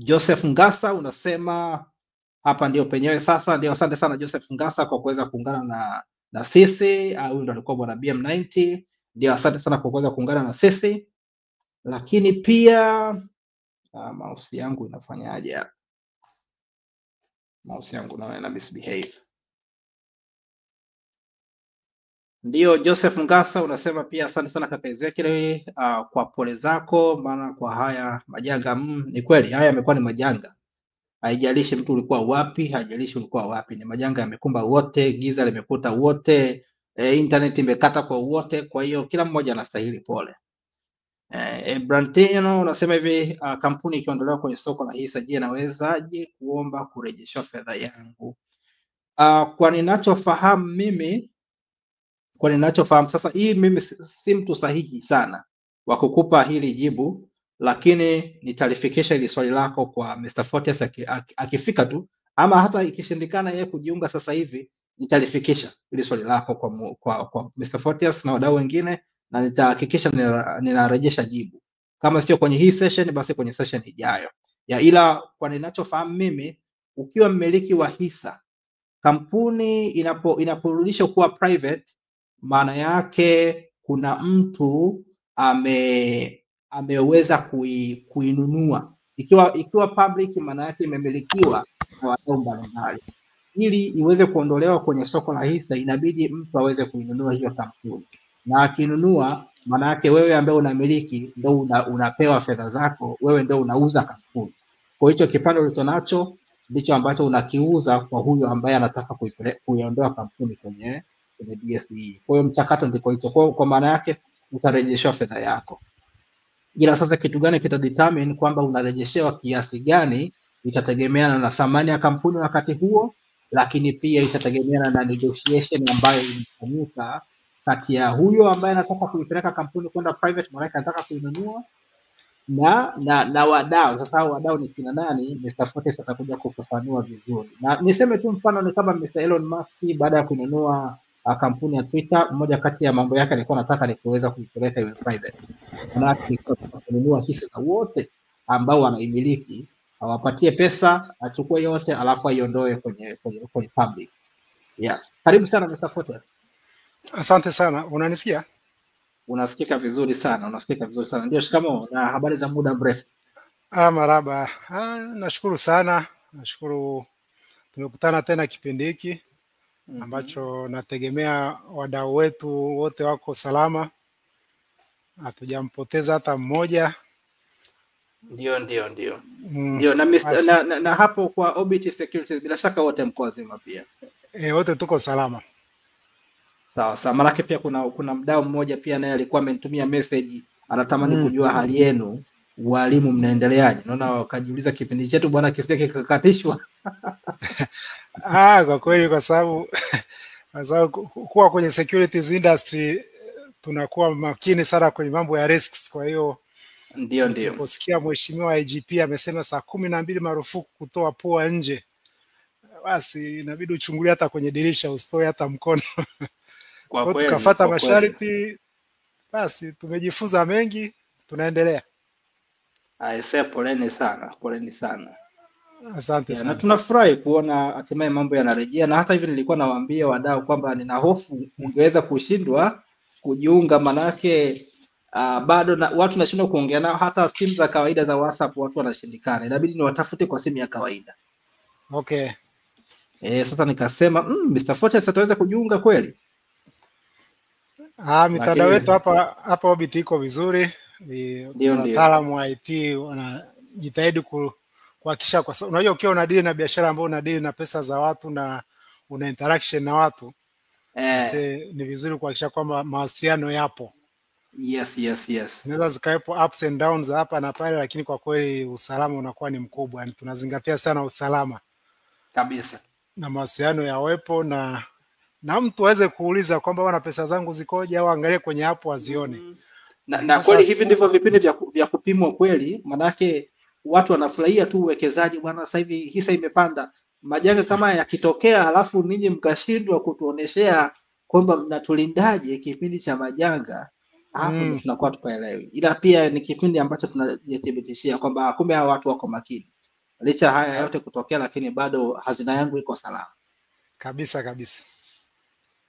Joseph Ngasa unasema hapa ndio penyewe sasa. Ndio, asante sana Joseph Ngasa kwa kuweza kuungana na sisi. Huyu ndo alikuwa bwana BM90. Ndio, asante sana kwa kuweza kuungana na sisi. Lakini pia mouse yangu inafanyaje hapa? Mouse yangu naona ina misbehave. Ndio, Joseph Ngasa unasema pia asante sana kaka Ezekiel kwa pole zako, maana kwa haya majanga ni kweli haya yamekuwa ni majanga. Haijalishi mtu ulikuwa wapi, haijalishi ulikuwa wapi, ni majanga yamekumba wote, giza limekuta wote, internet imekata kwa wote, kwa hiyo kila mmoja anastahili pole. Brantino unasema hivi, kampuni ikiondolewa kwenye soko la hisa, je, nawezaje kuomba kurejeshwa fedha yangu? Kwa ninachofahamu sasa, hii mimi si mtu sahihi sana wa kukupa hili jibu, lakini nitalifikisha hili swali lako kwa Mr. Fortius akifika tu, ama hata ikishindikana yeye kujiunga sasa hivi, nitalifikisha hili swali lako kwa Mr. Fortius na wadau wengine, na nitahakikisha ninarejesha jibu, kama sio kwenye hii session basi kwenye session ijayo. Ila kwa ninachofahamu mimi, ukiwa mmiliki wa hisa, kampuni inaporudishwa kuwa private, maana yake kuna mtu ameweza kuinunua. Ikiwa public, maana yake imemilikiwa na wadau mbalimbali. Ili iweze kuondolewa kwenye soko la hisa, inabidi mtu aweze kuinunua hiyo kampuni, na akinunua, maana yake wewe ambaye unamiliki ndio unapewa fedha zako, wewe ndio unauza kampuni. Kwa hicho kipande ulichonacho ndicho ambacho unakiuza kwa huyo ambaye anataka kuiondoa kampuni kwenye DSE. Kwa hiyo mchakato ndiko hicho. Kwa maana yake utarejeshewa fedha yako. Ila sasa kitu gani kitadetermine kwamba unarejeshewa kiasi gani, itategemeana na thamani ya kampuni wakati huo, lakini pia itategemeana na negotiation ambayo inafanyika kati ya huyo ambaye anataka kuipeleka kampuni kwenda private, maana anataka kuinunua, na wadau. Sasa wadau ni kina nani? Mr. Fortius atakuja kufafanua vizuri. Na niseme tu mfano ni kama Mr. Elon Musk baada ya kununua kampuni ya Twitter, mmoja kati ya mambo yake alikuwa anataka ni kuweza kuipeleka iwe private. Maana kununua hisa za wote ambao wanaimiliki, awapatie pesa, achukue yote, alafu aiondoe kwenye public. Yes. Karibu sana Mr. Fortius. Asante sana. Unanisikia? Unasikika vizuri sana, Ndio, shikamoo na habari za muda mrefu. Maraba. Nashukuru sana. Nashukuru tumekutana tena kipindi hiki ambacho nategemea wadau wetu wote wako salama. Hatujampoteza hata mmoja. Ndio. Ndio, na hapo kwa Orbit Securities bila shaka wote mko wazima pia. Wote tuko salama. Sawa. Malaki pia kuna mdau mmoja pia naye alikuwa amenitumia message, anatamani kujua hali yenu, walimu mnaendeleaje? Naona wakajiuliza kipindi chetu bwana kisije kikakatishwa. Kwa kweli kwa sababu kuwa kwenye securities industry tunakuwa makini sana kwenye mambo ya risks. Kwa hiyo ndio kusikia mheshimiwa IGP amesema saa 12 marufuku kutoa pua nje, basi inabidi uchungulie hata kwenye dirisha, usitoe hata mkono. Kwa kweli tukafuata masharti, basi tumejifunza mengi, tunaendelea. Poleni sana. Asante sana. Na tunafurahi kuona hatimaye mambo yanarejea, na hata hivi nilikuwa nawaambia wadau kwamba nina hofu ungeweza kushindwa kujiunga, manake bado watu nashindwa kuongea nao, hata simu za kawaida za WhatsApp watu wanashindikana, inabidi niwatafute kwa simu ya kawaida. Okay. Sasa nikasema Mr. Fortius ataweza kujiunga kweli? Mitandao wetu hapa Orbit iko vizuri. Wataalamu wa IT wanajitahidi kuhakikisha, kwa sababu unajua ukiwa unadili na biashara ambayo unadili na pesa za watu na una interaction na watu, ni vizuri kuhakikisha kwamba mawasiliano yapo. Yes. Unaweza zikawepo ups and downs hapa na pale, lakini kwa kweli usalama unakuwa ni mkubwa. Yani tunazingatia sana usalama kabisa, na mawasiliano yawepo, na mtu aweze kuuliza kwamba wana pesa zangu zikoje, au angalie kwenye hapo azione. Na kweli hivi ndivyo vipindi vya kupimwa kweli, manake watu wanafurahia tu uwekezaji bwana, sasa hivi hisa imepanda. Majanga kama yakitokea halafu ninyi mkashindwa kutuoneshea kwamba mnatulindaje kipindi cha majanga, hapo tunakuwa tupaelewi. Ila pia ni kipindi ambacho tunajithibitishia kwamba kumbe hawa watu wako makini. licha haya yote kutokea, lakini bado hazina yangu iko salama kabisa kabisa.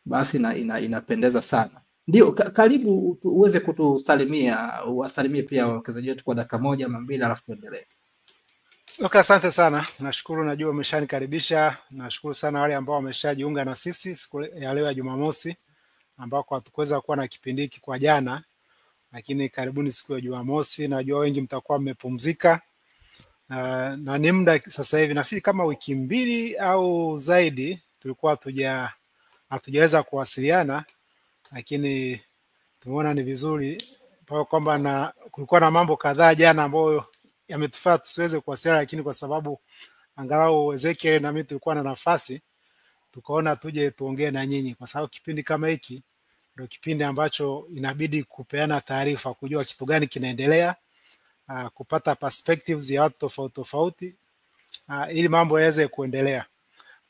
Basi inapendeza sana. Ndio, karibu uweze kutusalimia, uwasalimie pia wawekezaji wetu kwa dakika moja ama mbili, alafu tuendelee. Okay, asante sana. Nashukuru, najua umeshanikaribisha. Nashukuru sana wale ambao wameshajiunga na sisi siku ya leo ya Jumamosi, ambako hatukuweza kuwa na kipindi hiki kwa jana, lakini karibuni siku ya Jumamosi. Najua wengi mtakuwa mmepumzika, na ni muda sasa hivi nafikiri kama wiki mbili au zaidi tulikuwa hatujaweza kuwasiliana, lakini tumeona ni vizuri kwamba kulikuwa na mambo kadhaa jana ambayo yametufaa tusiweze kuwasiliana, lakini kwa sababu angalau Ezekiel na mimi tulikuwa na nafasi, tukaona tuje tuongee na nyinyi, kwa sababu kipindi kama hiki ndio kipindi ambacho inabidi kupeana taarifa, kujua kitu gani kinaendelea, kupata perspectives ya watu tofauti tofauti, ili mambo yaweze kuendelea.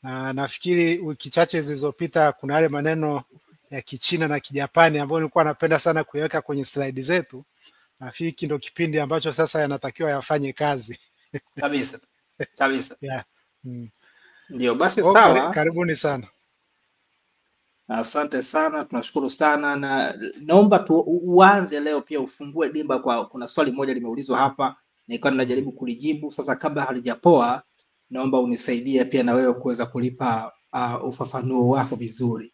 Na nafikiri wiki chache zilizopita kuna yale maneno ya Kichina na Kijapani ambayo nilikuwa napenda sana kuiweka kwenye slide zetu. Nafikiri hiki ndio kipindi ambacho sasa yanatakiwa yafanye kazi. Kabisa. Kabisa. Yeah. Ndio, basi sawa. Karibuni sana. Asante sana, tunashukuru sana, na naomba uanze leo pia ufungue dimba kuna swali moja limeulizwa hapa, nilikuwa ninajaribu kulijibu. Sasa kabla halijapoa, naomba unisaidie pia na wewe kuweza kulipa ufafanuo wako vizuri.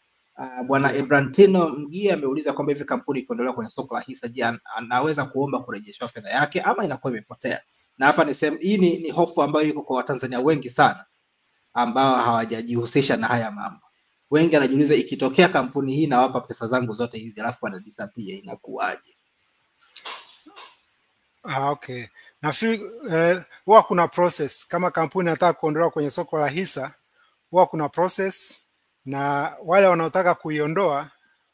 Bwana Ebrantino Mgia ameuliza kwamba hivi kampuni ikiondolewa kwenye soko la hisa, je, anaweza kuomba kurejeshwa fedha yake ama inakuwa imepotea? Na hapa niseme hii ni hofu ambayo iko kwa Watanzania wengi sana ambao hawajajihusisha na haya mambo. Wengi anajiuliza, ikitokea kampuni hii nawapa pesa zangu zote hizi alafu wana disappear, inakuwaje? Okay. Nafikiri huwa kuna process. Kama kampuni inataka kuondolewa kwenye soko la hisa, huwa kuna process, na wale wanaotaka kuiondoa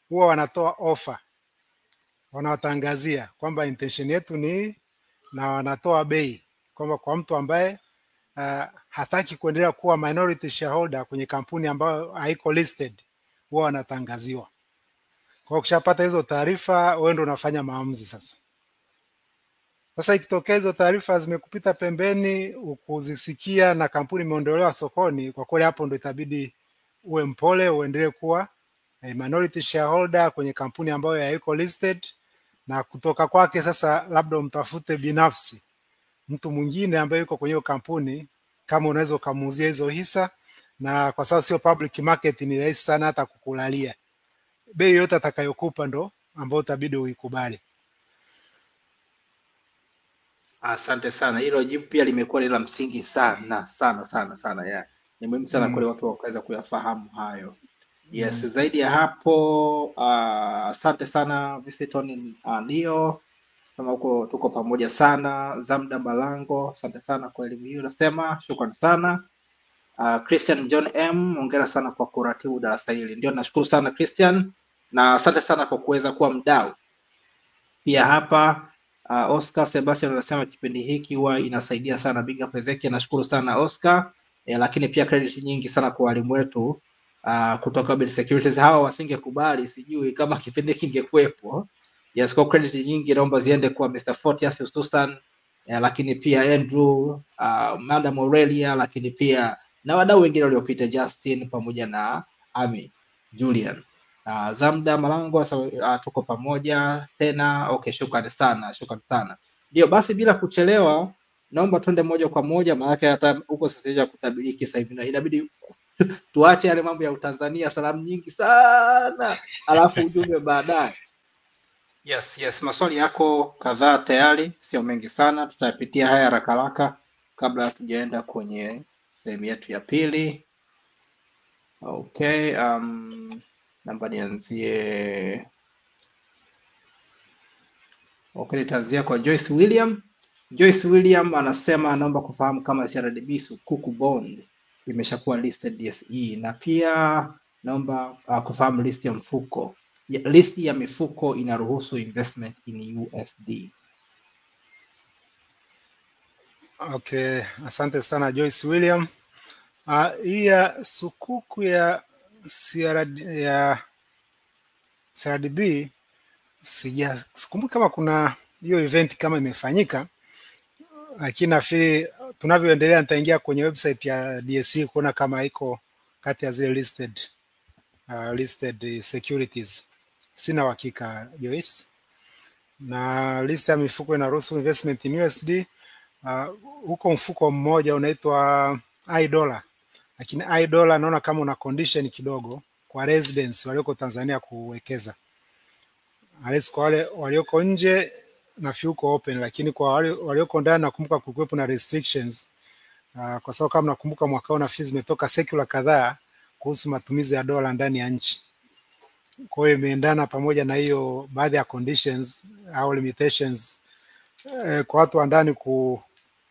huwa wanatoa offer, wanawatangazia kwamba intention yetu ni, na wanatoa bei kwamba kwa mtu ambaye hataki kuendelea kuwa minority shareholder kwenye kampuni ambayo haiko listed, huwa wanatangaziwa. Kwa hiyo ukishapata hizo taarifa, wewe ndio unafanya maamuzi sasa. Sasa ikitokea hizo taarifa zimekupita pembeni, ukuzisikia na kampuni imeondolewa sokoni, kwa kweli hapo ndio itabidi uwe mpole, uendelee kuwa minority shareholder kwenye kampuni ambayo haiko listed, na kutoka kwake sasa labda umtafute binafsi mtu mwingine ambaye yuko kwenye hiyo kampuni, kama unaweza ukamuuzia hizo hisa, na kwa sababu sio public market ni rahisi sana hata kukulalia. Bei yote atakayokupa ndo ambayo utabidi uikubali. Asante sana, hilo jibu pia limekuwa ni la msingi sana sana sana sana, yeah. Ni muhimu sana kwa watu wakaweza kuyafahamu hayo. Yes, zaidi ya hapo asante sana Visiton Ndio kama huko tuko pamoja sana. Zamda Balango, asante sana kwa elimu hiyo, nasema shukrani sana. Christian John M, hongera sana kwa kuratibu darasa hili. Ndio, nashukuru sana Christian, na asante sana kwa kuweza kuwa mdau pia hapa. Oscar Sebastian anasema kipindi hiki huwa inasaidia sana, big up Ezekiel. Nashukuru sana Oscar. Lakini pia credit nyingi sana kwa walimu wetu kutoka Bill Securities. Hawa wasingekubali, sijui kama kipindi kingekuwepo. Yes, kwa credit nyingi naomba ziende kwa Mr. Fortius Susan, lakini pia Andrew, Madam Aurelia, lakini pia na wadau wengine waliopita, Justin pamoja na Ami Julian. Zamda Malango, tuko pamoja tena. Okay, shukrani sana, shukrani sana. Ndio, basi bila kuchelewa naomba twende moja kwa moja, maana hata huko sasa hivi kutabiriki sasa hivi na inabidi tuache yale mambo ya Utanzania, salamu nyingi sana alafu ujumbe baadaye. Yes, maswali yako kadhaa tayari, sio mengi sana, tutayapitia haya haraka haraka kabla hatujaenda kwenye sehemu yetu ya pili. Okay, namba nianzie. Okay, nitaanzia kwa Joyce William. Joyce William anasema anaomba kufahamu kama CRDB Sukuk Bond imeshakuwa listed DSE, na pia naomba kufahamu list ya mifuko inaruhusu investment in USD. Okay, asante sana Joyce William. Hii ya Sukuk ya CRDB sikumbuki kama kuna hiyo event kama imefanyika, lakini nafikiri tunavyoendelea nitaingia kwenye website ya DSE kuona kama iko kati ya zile listed securities. Sina uhakika Joyce. Na list ya mifuko inaruhusu investment in USD. Huko mfuko mmoja unaitwa iDollar, lakini iDollar naona kama una condition kidogo kwa residents walioko Tanzania kuwekeza. Unless kwa wale walioko nje na fiuko open, lakini kwa wale walioko ndani nakumbuka kulikuwepo na restrictions. Kwa sababu kama nakumbuka mwaka huu na fees zimetoka secular kadhaa kuhusu matumizi ya dola ndani ya nchi. Kwa hiyo imeendana pamoja na hiyo baadhi ya conditions au limitations kwa watu wa ndani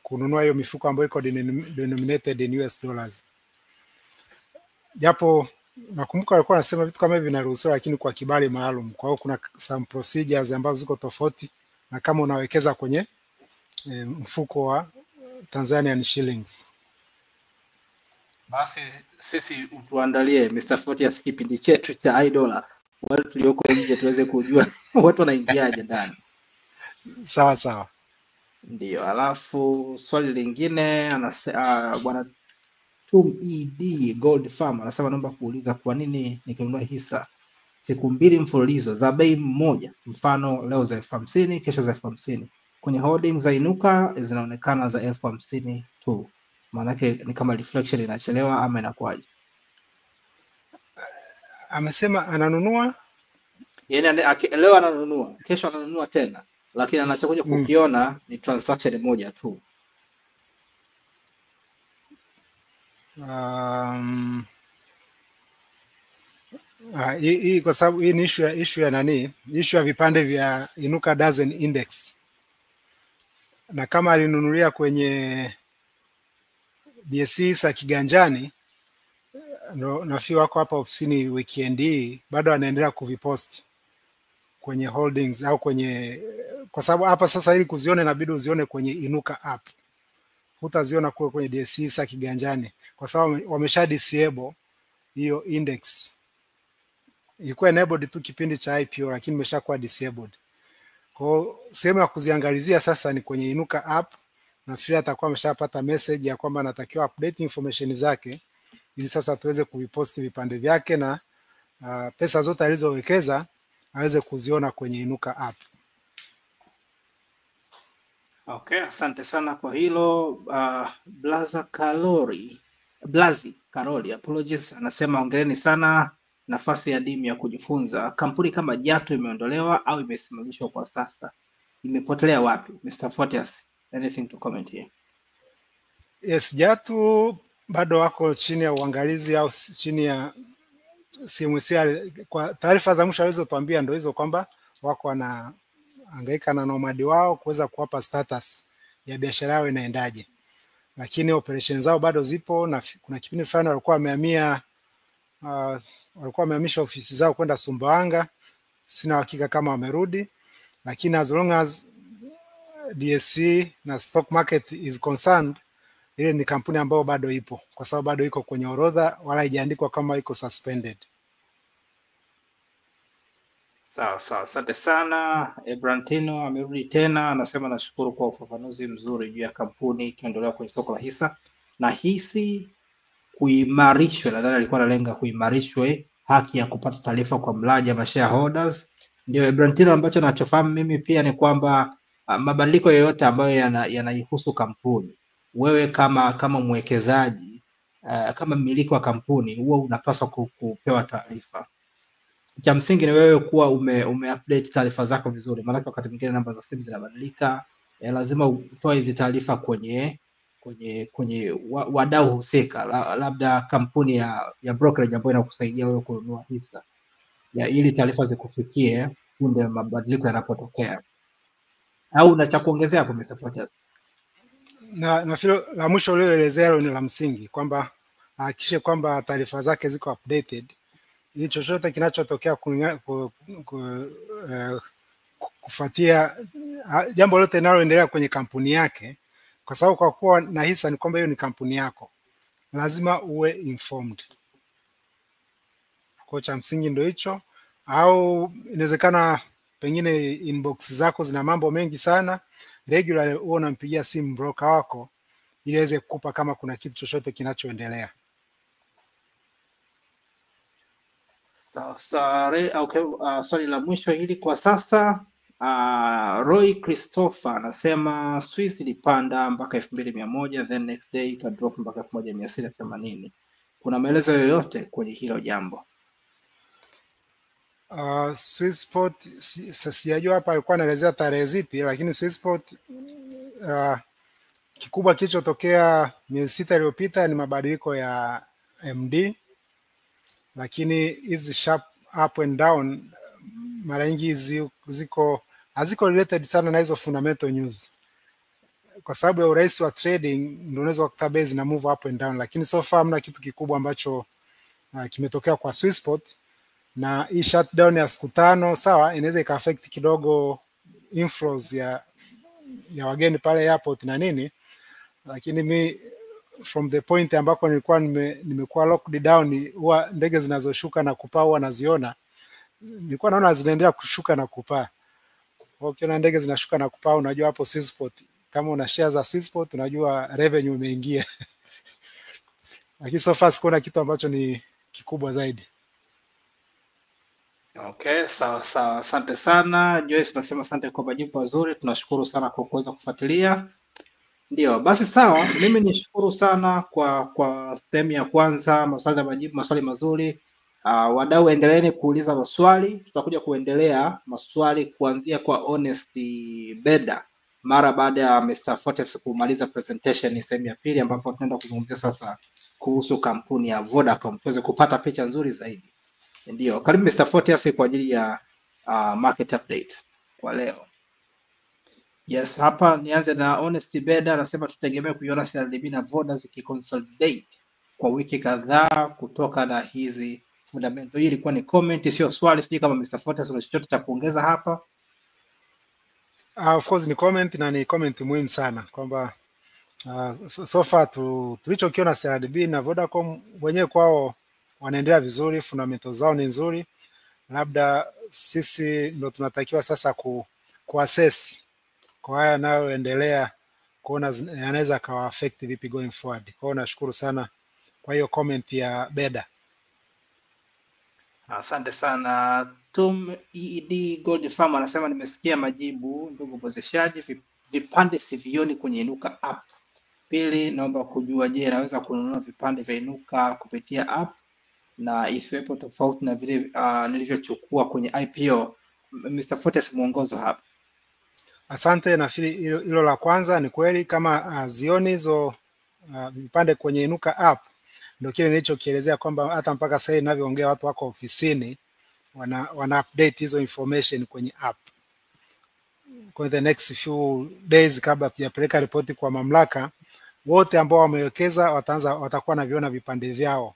kununua hiyo mifuko ambayo iko denominated in US dollars. Japo nakumbuka walikuwa wanasema vitu kama hivi vinaruhusiwa lakini kwa kibali maalum. Kwa hiyo kuna some procedures ambazo ziko tofauti na kama unawekeza kwenye mfuko wa Tanzanian shillings. Basi sisi utuandalie Mr. Photius kipindi chetu cha iDollar, wale tulioko nje tuweze kujua watu wanaingiaje ndani. Sawa sawa. Ndio, alafu swali lingine bwana TumED Gold Farm anasema naomba kuuliza kwa nini nikinunua hisa siku 2 mfululizo za bei moja, mfano leo za 50,000 kesho za 50,000, kwenye holdings za Inuka zinaonekana za 50,000 tu. Maana yake ni kama reflection inachelewa ama inakuaje? Amesema ananunua, yaani leo ananunua, kesho ananunua tena, lakini anachokuja kukiona ni transaction moja tu. Hii kwa sababu hii ni issue ya nani? Issue ya vipande vya Inuka Dozen Index. Na kama alinunulia kwenye DSE sa kiganjani, nafikiri wako hapa ofisini weekend hii bado anaendelea kuvipost kwenye holdings au kwenye, kwa sababu hapa sasa ili kuzione inabidi uzione kwenye Inuka app. Hutaziona kule kwenye DSE sa kiganjani kwa sababu wamesha disable hiyo index. Ilikuwa enabled tu kipindi cha IPO lakini imeshakuwa disabled. Kwa sehemu ya kuziangalizia sasa ni kwenye Inuka app. Nafikiri atakuwa ameshapata message ya kwamba anatakiwa update information zake ili sasa tuweze kuviposti vipande vyake na pesa zote alizowekeza aweze kuziona kwenye Inuka app. Okay, asante sana kwa hilo. Blazi Karoli, apologies, anasema ongereni sana, nafasi ya dimu ya kujifunza. Kampuni kama Jatu imeondolewa au imesimamishwa kwa sasa? Imepotelea wapi? Mr. Photius, anything to comment here? Yes, Jatu bado wako chini ya uangalizi au chini ya CMCR. Kwa taarifa za mwisho alizotuambia ndio hizo kwamba wako wanahangaika na nomadi wao kuweza kuwapa status ya biashara yao inaendaje. Lakini operations zao bado zipo na kuna kipindi fulani walikuwa wamehamisha ofisi zao kwenda Sumbawanga. Sina hakika kama wamerudi, lakini as long as DSE na stock market is concerned, ile ni kampuni ambayo bado ipo kwa sababu bado iko kwenye orodha wala haijaandikwa kama iko suspended. Sawa, asante sana. Ebrantino amerudi tena, anasema nashukuru kwa ufafanuzi mzuri juu ya kampuni ikiondolewa kwenye soko la hisa na hisi kuimarishwe. Nadhani alikuwa analenga kuimarishwe haki ya kupata taarifa kwa mlaji ama shareholders. Ndio Ebrantino, ambacho nachofahamu mimi pia ni kwamba mabadiliko yoyote ambayo yanaihusu kampuni, wewe kama mwekezaji, kama mmiliki wa kampuni, huwa unapaswa kupewa taarifa. Cha msingi ni wewe kuwa umeupdate taarifa zako vizuri, maana wakati mwingine namba za simu zinabadilika. Lazima utoe hizo taarifa kwenye wadau husika, labda kampuni ya brokerage ambayo inakusaidia wewe kununua hisa, ili taarifa zikufikie punde mabadiliko yanapotokea. Au una cha kuongezea hapo Mr. Photius? Na la mwisho ulioelezea ni la msingi kwamba hakikishe kwamba taarifa zake ziko updated ili chochote kinachotokea kufuatia jambo lote linaloendelea kwenye kampuni yake, kwa sababu kwa kuwa na hisa ni kwamba hiyo ni kampuni yako, lazima uwe informed. Kwa cha msingi ndio hicho. Au inawezekana pengine inbox zako zina mambo mengi sana, regularly huwa unampigia simu broker wako ili aweze kukupa kama kuna kitu chochote kinachoendelea. Okay, swali la mwisho hili kwa sasa. Roy Christopher anasema Swiss ilipanda mpaka 2100 then next day ika drop mpaka 1680. Kuna maelezo yoyote kwenye hilo jambo? Swissport sijajua hapa alikuwa anaelezea tarehe zipi, lakini Swissport kikubwa kilichotokea miezi 6 iliyopita ni mabadiliko ya MD, lakini hizi sharp up and down mara nyingi haziko related sana na hizo fundamental news. Kwa sababu ya urahisi wa trading ndio unaweza kukuta base na move up and down, lakini so far hamna kitu kikubwa ambacho kimetokea kwa Swissport. Na hii shutdown ya siku 5 sawa, inaweza ika-affect kidogo inflows ya wageni pale airport na nini, lakini mi from the point ambako nilikuwa nimekuwa locked down, huwa ndege zinazoshuka na kupaa huwa naziona, nilikuwa naona zinaendelea kushuka na kupaa. Ukiona ndege zinashuka na kupaa unajua hapo Swissport, kama una share za Swissport unajua revenue imeingia. Lakini so far sikuona kitu ambacho ni kikubwa zaidi. Okay, sawa. Asante sana. Joyce nasema asante kwa majibu mazuri. Tunashukuru sana kwa kuweza kufuatilia. Ndio, basi sawa. Mimi nishukuru sana kwa sehemu ya kwanza, maswali na majibu, maswali mazuri. Wadau endeleeni kuuliza maswali. Tutakuja kuendelea maswali kuanzia kwa Honest Beda mara baada ya Mr. Fortes kumaliza presentation ni sehemu ya pili, ambapo tunaenda kuzungumzia sasa kuhusu kampuni ya Vodacom tuweze kupata picha nzuri zaidi. Ndio, karibu Mr. Fortes kwa ajili ya market update kwa leo. Yes, hapa nianze na Honest Beda anasema tutegemea kuiona CRDB na Voda zikiconsolidate kwa wiki kadhaa kutoka na hizi fundamental. Hii ilikuwa ni comment, sio swali. Sijui kama Mr. Fortes una chochote cha kuongeza hapa. Of course ni comment, na ni comment muhimu sana kwamba so far tulichokiona CRDB na Vodacom wenyewe kwao wanaendelea vizuri, fundamentals zao ni nzuri. Labda sisi ndo tunatakiwa sasa kuassess kwa haya yanayoendelea, kuona yanaweza kawa affect vipi going forward. Kwa hiyo nashukuru sana kwa hiyo comment ya Beda. Asante sana. ED Gold Farm anasema nimesikia majibu ndugu mwezeshaji, vipande sivioni kwenye Inuka app. Pili, naomba kujua je, naweza kununua vipande vya Inuka kupitia app na isiwepo tofauti na vile nilivyochukua kwenye IPO? Mr. Fortes, muongozo hapa. Asante. Nafikiri hilo la kwanza ni kweli, kama zioni hizo vipande kwenye Inuka app, ndio kile nilichokielezea kwamba hata mpaka sasa ninavyoongea watu wako ofisini wana update hizo information kwenye app. Kwa the next few days, kabla tujapeleka ripoti kwa mamlaka, wote ambao wamewekeza watakuwa na viona vipande vyao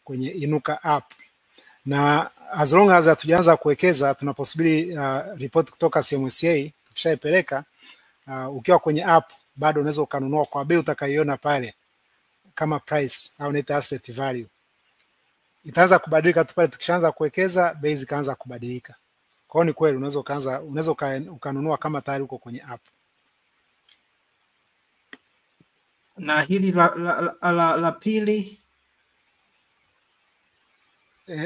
kwenye Inuka app. Na as long as hatujaanza kuwekeza, tunaposubiri report kutoka CMSA, tukishaipeleka ukiwa kwenye app bado unaweza ukanunua kwa bei utakayoiona pale kama price au net asset value. Itaanza kubadilika tu pale tukishaanza kuwekeza, bei zikaanza kubadilika. Kwa hiyo ni kweli unaweza ukanunua kama tayari uko kwenye app. Na hili la pili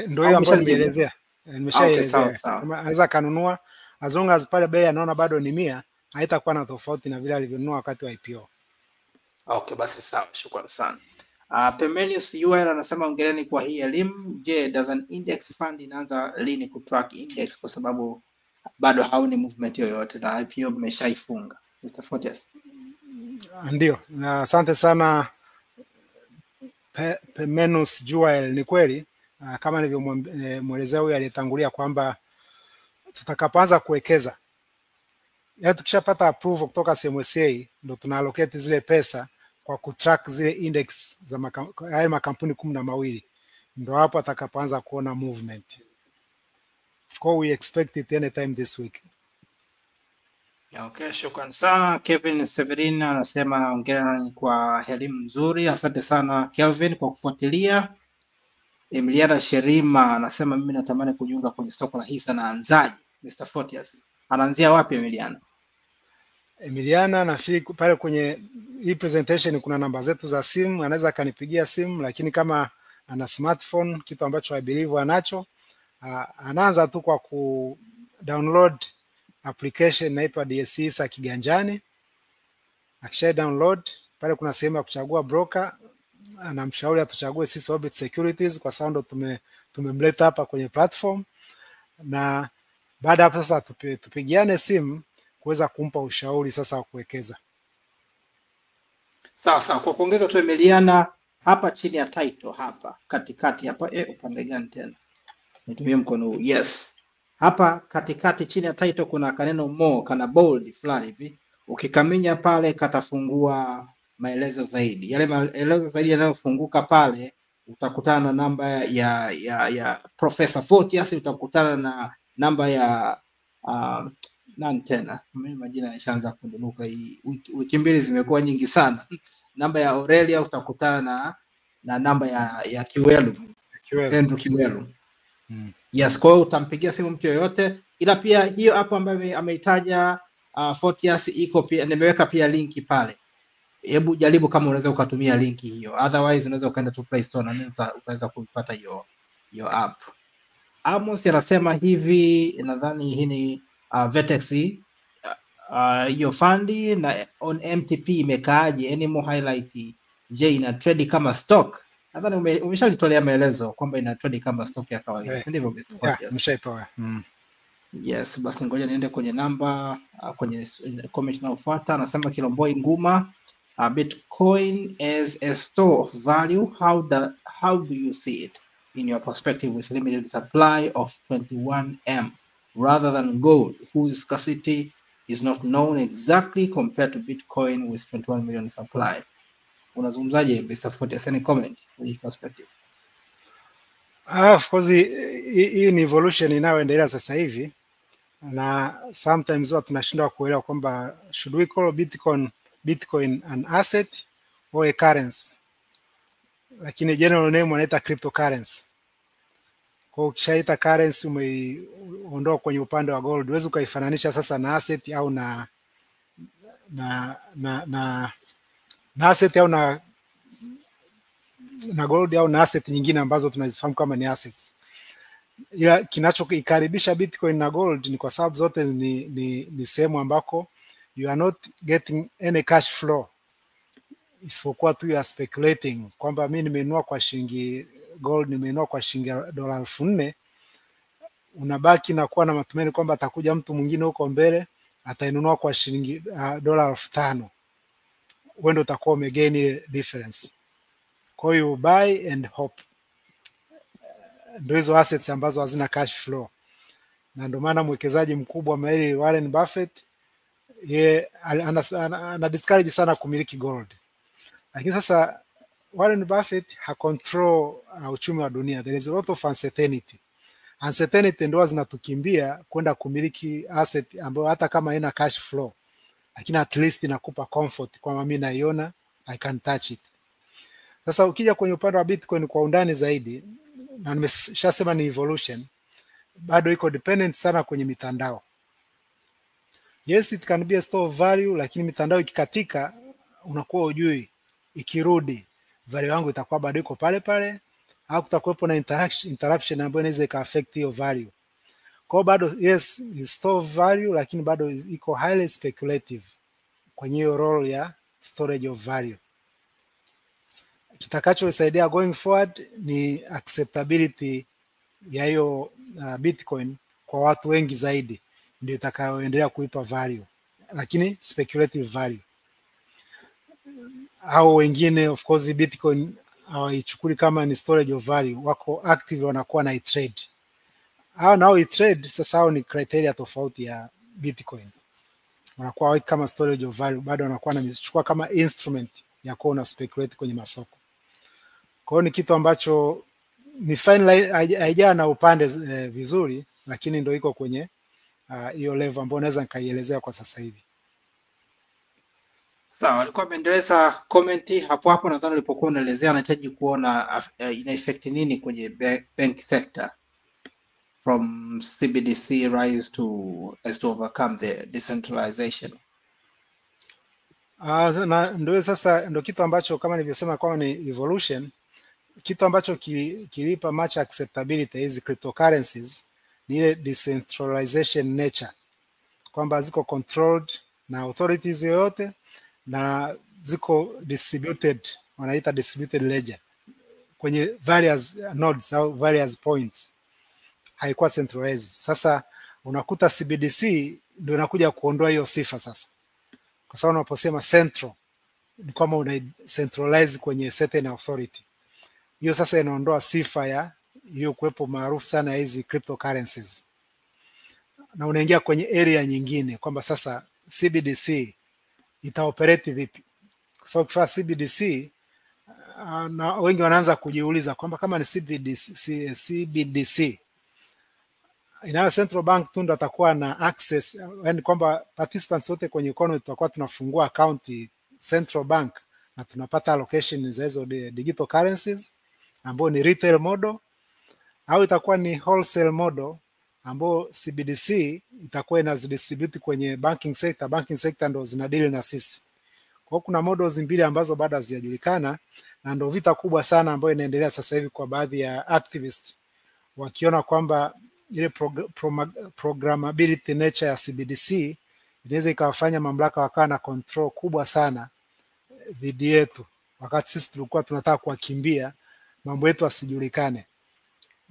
ndio hiyo ambayo nimeelezea. Nimeshaelezea. Anaweza kanunua as long as pale bei anaona bado ni 100, haitakuwa na tofauti na vile alivyonunua wakati wa IPO. Okay, basi sawa. Shukrani sana. Pemelius UL anasema ongeleni kwa hii elimu. Je, does an index fund inaanza lini kutrack index, kwa sababu bado haoni movement yoyote na IPO mmeshaifunga? Mr. Fortes. Ndio, na asante sana Pemelius UL. Ni kweli kama nilivyomwelezea huyu aliyetangulia kwamba tutakapoanza kuwekeza, yaani tukishapata approval kutoka CMSA, ndio tunaallocate zile pesa kwa kutrack zile index za makampuni 12, ndio hapo atakapoanza kuona movement. Kwa we expect it anytime this week. Okay, shukrani sana. Kevin Severin anasema hongera kwa elimu nzuri. Asante sana Kelvin kwa kufuatilia. Emiliana Sherima anasema mimi natamani kujiunga kwenye soko la hisa, na anzaje? Mr. Fortes, anaanzia wapi Emiliana? Emiliana nafikiri pale kwenye hii presentation kuna namba zetu za simu, anaweza akanipigia simu, lakini kama ana smartphone, kitu ambacho I believe anacho, anaanza tu kwa ku download application inaitwa DSE sa kiganjani. Akisha download pale kuna sehemu ya kuchagua broker, anamshauri atuchague sisi Orbit Securities kwa sababu ndo tumemleta hapa kwenye platform, na baada hapo sasa tupigiane simu kuweza kumpa ushauri sasa wa kuwekeza. Sawa sawa, kwa kuongeza tu Emiliana, hapa chini ya title hapa katikati hapa, upande gani tena? Nitumie mkono huu. Yes. Hapa katikati chini ya title kuna kaneno more, kana bold fulani hivi. Ukikaminya pale katafungua maelezo zaidi. Yale maelezo zaidi yanayofunguka pale utakutana na namba ya Professor Photius, utakutana na namba ya nani tena? Mimi majina yashaanza kundunuka, hii wiki mbili zimekuwa nyingi sana. Namba ya Aurelia, utakutana na namba ya Kiwelu. Andrew Kiwelu. Yes, kwa hiyo utampigia simu mtu yoyote, ila pia hiyo hapo ambayo ameitaja Photius iko pia, nimeweka pia linki pale. Hebu jaribu kama unaweza ukatumia linki hiyo, otherwise unaweza ukaenda tu Play Store na utaweza kuipata hiyo app. Amos anasema hivi, nadhani hii ni Vertex hiyo fundi na on MTP imekaaje? Any more highlight? Je, ina trade kama stock? Nadhani umeshalitolea maelezo kwamba ina trade kama stock ya kawaida, si ndivyo? Umeshaitoa. Yes, basi ngoja niende kwenye namba kwenye comment inayofuata. Anasema Kilomboi Nguma, Bitcoin as a store of value, how do you see it in your perspective with limited supply of 21M rather than gold whose scarcity is not known exactly compared to Bitcoin with 21 million supply? Unazungumzaje Mr. Photius? Any comment with your perspective? Of course hii ni evolution inayoendelea sasa hivi, na sometimes watu tunashindwa kuelewa kwamba should we call Bitcoin an asset or a currency, lakini general name wanaita cryptocurrency. Kwa ukishaita currency umeondoa kwenye upande wa gold, huwezi ukaifananisha sasa na asset au na asset au na gold au na asset nyingine ambazo tunazifahamu kama ni assets. Ila kinachoikaribisha Bitcoin na gold ni kwa sababu zote ni sehemu ambako you are not getting any cash flow, isipokuwa tu you are speculating kwamba mimi nimenunua kwa shilingi gold, nimenunua kwa shilingi $4,000, unabaki na kuwa na matumaini kwamba atakuja mtu mwingine huko mbele atainunua kwa shilingi $5,000, wewe ndio utakuwa umegain difference. Kwa hiyo buy and hope, ndio hizo assets ambazo hazina cash flow, na ndio maana mwekezaji mkubwa mahiri Warren Buffett yeye ana discourage sana kumiliki gold. Lakini sasa Warren Buffett ha control uchumi wa dunia. There is a lot of uncertainty ndio zinatukimbia kwenda kumiliki asset ambayo hata kama haina cash flow, lakini at least inakupa comfort kwamba mimi naiona, I can touch it. Sasa ukija kwenye upande wa Bitcoin kwa undani zaidi, na nimeshasema ni evolution, bado iko dependent sana kwenye mitandao. Yes, it can be a store of value, lakini mitandao ikikatika unakuwa ujui ikirudi value yangu itakuwa bado iko pale pale au kutakuwepo na interruption ambayo inaweza ika-affect hiyo value. Kwa bado yes, is store of value, lakini bado iko highly speculative kwenye hiyo role ya storage of value. Kitakachosaidia going forward ni acceptability ya hiyo Bitcoin kwa watu wengi zaidi, ndio itakayoendelea kuipa value, lakini speculative value. Au wengine of course Bitcoin hawaichukuli kama ni storage of value, wako active, wanakuwa na trade. Hao nao trade sasa, hao ni criteria tofauti ya Bitcoin. Wanakuwa waki kama storage of value, bado wanakuwa wanachukua kama instrument ya kuwa na speculate kwenye masoko. Kwa hiyo ni kitu ambacho ni fine, haijaa na upande vizuri, lakini ndio iko kwenye hiyo level ambayo naweza nikaielezea kwa sasa hivi. Sawa, alikuwa ameendeleza comment hapo, nadhani ulipokuwa unaelezea anahitaji kuona ina effect nini kwenye bank sector from CBDC rise to overcome the decentralization. Na ndio sasa ndio kitu ambacho kama nilivyosema kwamba ni evolution. Kitu ambacho kilipa much acceptability hizi cryptocurrencies ni ile decentralization nature, kwamba ziko controlled na authorities yoyote na ziko distributed, wanaita distributed ledger kwenye various nodes au various points, haikuwa centralized. Sasa unakuta CBDC ndio inakuja kuondoa hiyo sifa sasa, kwa sababu unaposema central ni kama una centralize kwenye certain authority. Hiyo sasa inaondoa sifa ya iliyokuwepo maarufu sana ya hizi cryptocurrencies, na unaingia kwenye area nyingine kwamba sasa CBDC itaoperate vipi, kwa sababu kifaa CBDC na wengi wanaanza kujiuliza kwamba kama ni CBDC ina central bank tu ndo atakuwa na access, yani kwamba participants wote kwenye economy tutakuwa tunafungua account central bank na tunapata allocation za hizo digital currencies ambao ni retail model, au itakuwa ni wholesale model ambao CBDC itakuwa inazidistribute kwenye banking sector ndo zinadili na sisi. Kwa hiyo kuna models mbili ambazo bado hazijajulikana, na ndio vita kubwa sana ambayo inaendelea sasa hivi kwa baadhi ya activists, wakiona kwamba ile programmability nature ya CBDC inaweza ikawafanya mamlaka wakawa na control kubwa sana dhidi yetu, wakati sisi tulikuwa tunataka kuwakimbia mambo yetu asijulikane.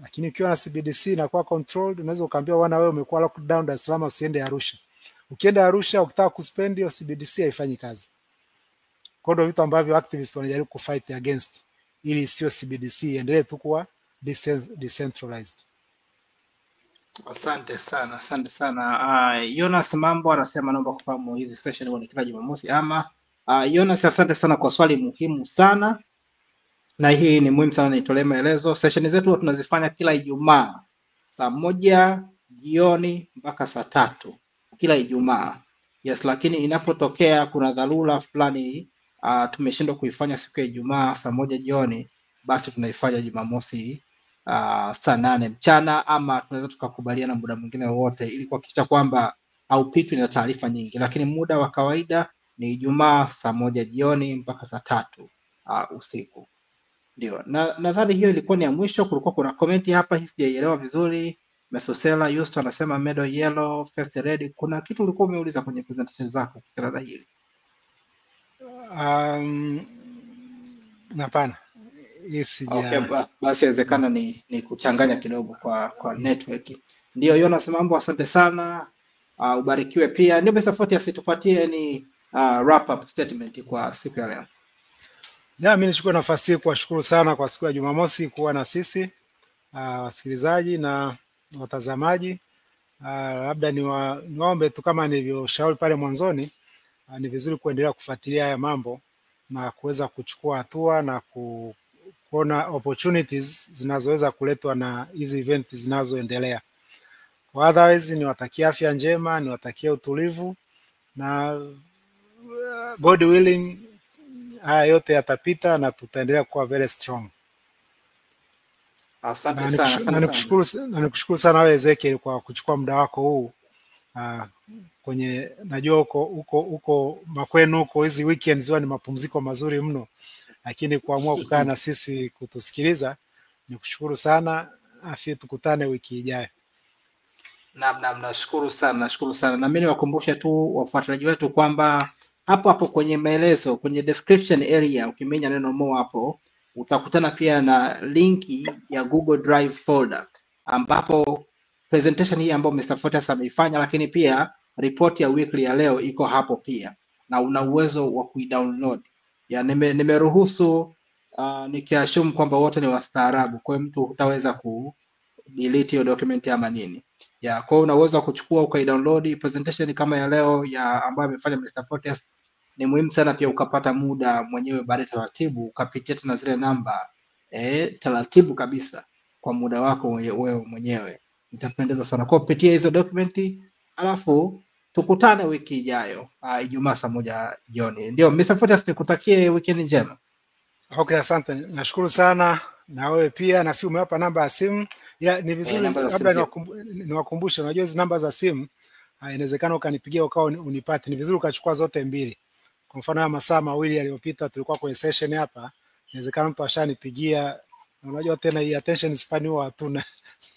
Lakini ukiwa na CBDC inakuwa controlled, unaweza ukaambiwa wana wewe umekuwa locked down Dar es Salaam, usiende Arusha. Ukienda Arusha ukitaka kuspend hiyo CBDC haifanyi kazi. Kwa ndio vitu ambavyo activists wanajaribu kufight against, ili sio CBDC endelee tu kuwa decentralized. Asante sana. Jonas Mambo anasema naomba kufahamu hizi session huwa ni kila Jumamosi ama Jonas, asante sana kwa swali muhimu sana, na hii ni muhimu sana nitolee maelezo. Session zetu tunazifanya kila Ijumaa saa 1 jioni mpaka saa 3 kila Ijumaa. Yes, lakini inapotokea kuna dharura fulani tumeshindwa kuifanya siku ya Ijumaa saa 1 jioni, basi tunaifanya Jumamosi saa 8 mchana, ama tunaweza tukakubaliana muda mwingine wote ili kuhakikisha kwamba haupitwi na taarifa nyingi, lakini muda wa kawaida ni Ijumaa saa 1 jioni mpaka saa 3 usiku. Ndio. Nadhani hiyo ilikuwa ni ya mwisho. Kulikuwa kuna comment hapa hii sijaielewa vizuri. Mesosela Houston anasema medal yellow first red. Kuna kitu ulikuwa umeuliza kwenye presentation zako kuhusiana na hili? Hapana. Okay, basi inawezekana ni kuchanganya kidogo kwa network. Ndio, Jonas Mambo, asante sana. Ubarikiwe pia. Ndio Mr. Fortius, tupatie ni wrap up statement kwa siku ya leo. Mimi nichukue nafasi hii kuwashukuru sana kwa siku ya Jumamosi kuwa na sisi wasikilizaji na watazamaji. Labda niwaombe tu kama nilivyoshauri pale mwanzoni, ni vizuri kuendelea kufuatilia haya mambo na kuweza kuchukua hatua na kuona opportunities zinazoweza kuletwa na hizi event zinazoendelea. Otherwise niwatakie afya njema, niwatakie utulivu, na God willing haya yote yatapita na tutaendelea kuwa very strong. Asante sana. Nikushukuru sana wewe Ezekiel kwa kuchukua muda wako huu. Kwenye najua uko makwenu huko, hizi weekends huwa ni mapumziko mazuri mno, lakini kuamua kukaa na sisi kutusikiliza, nikushukuru sana. Afya, tukutane wiki ijayo. Naam, nashukuru sana. Na mimi niwakumbushe tu wafuatiliaji wetu kwamba hapo kwenye maelezo, kwenye description area, ukimenya neno more hapo utakutana pia na linki ya Google Drive folder, ambapo presentation hii ambayo Mr. Fortius ameifanya, lakini pia report ya weekly ya leo iko hapo pia, na una uwezo wa kuidownload. Ya nimeruhusu nikiassume kwamba wote ni wastaarabu, kwa hiyo mtu hutaweza ku delete hiyo document ama nini. Ya kwa hiyo una uwezo wa kuchukua ukaidownload presentation kama ya leo ya ambayo amefanya Mr. Fortius. Ni muhimu sana pia ukapata muda mwenyewe baadaye taratibu ukapitia tena zile namba taratibu kabisa kwa muda wako wewe mwenyewe. Itapendeza sana kwa kupitia hizo dokumenti, alafu tukutane wiki ijayo Ijumaa saa 1 jioni. Ndio Mr. Fortius, nikutakie weekend njema. Okay, asante. Nashukuru sana na wewe pia. Na fiume hapa namba ya simu. Ni vizuri labda niwakumbushe, unajua hizo namba za simu inawezekana ukanipigia ukao unipate. Ni vizuri ukachukua zote mbili. Kwa mfano ya masaa mawili yaliyopita tulikuwa kwenye session hapa, inawezekana mtu ashanipigia, unajua tena hii attention span huwa hatuna.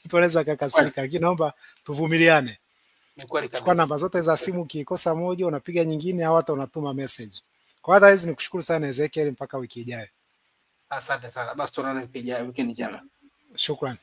Mtu anaweza kukasirika, lakini naomba tuvumiliane. Chukua namba zote za simu, ukikosa moja unapiga nyingine au hata unatuma message. Kwa hata hizi nikushukuru sana Ezekiel, mpaka wiki ijayo. Asante sana. Basi tunaona wiki ijayo, wiki njema. Shukrani.